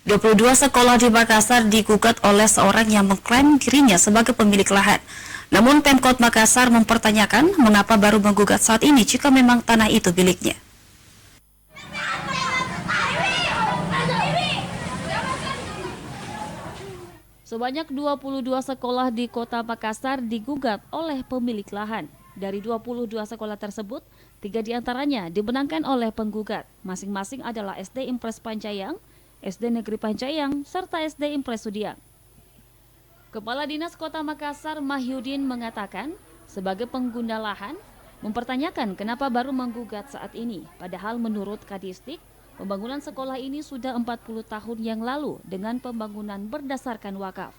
22 sekolah di Makassar digugat oleh seorang yang mengklaim dirinya sebagai pemilik lahan. Namun Pemkot Makassar mempertanyakan mengapa baru menggugat saat ini jika memang tanah itu miliknya. Sebanyak 22 sekolah di Kota Makassar digugat oleh pemilik lahan. Dari 22 sekolah tersebut, 3 diantaranya dimenangkan oleh penggugat. Masing-masing adalah SD Impres Pancayang, SD Negeri Pancayang, serta SD Impres Sudiang. Kepala Dinas Kota Makassar Mahyudin mengatakan, sebagai pengguna lahan, mempertanyakan kenapa baru menggugat saat ini. Padahal menurut Kadistik, pembangunan sekolah ini sudah 40 tahun yang lalu dengan pembangunan berdasarkan wakaf.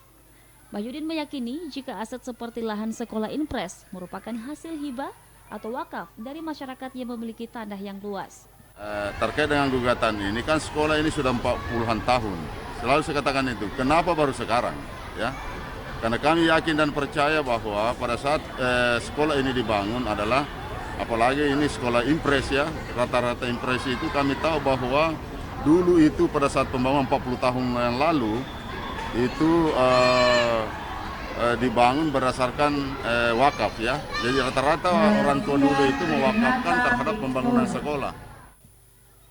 Mahyudin meyakini jika aset seperti lahan sekolah Impres merupakan hasil hibah atau wakaf dari masyarakat yang memiliki tanah yang luas. Terkait dengan gugatan ini kan sekolah ini sudah 40-an tahun. Selalu saya katakan itu, kenapa baru sekarang? Ya, karena kami yakin dan percaya bahwa pada saat sekolah ini dibangun adalah, apalagi ini sekolah Impres ya, rata-rata Impres itu kami tahu bahwa dulu itu pada saat pembangunan 40 tahun yang lalu, itu dibangun berdasarkan wakaf ya. Jadi rata-rata orang tua dulu itu mewakafkan terhadap pembangunan sekolah.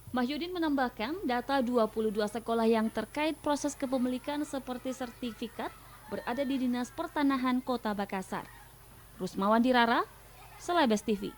Mahyudin menambahkan data 22 sekolah yang terkait proses kepemilikan seperti sertifikat berada di Dinas Pertanahan Kota Makassar. Rusmawan Dirara, Selebes TV.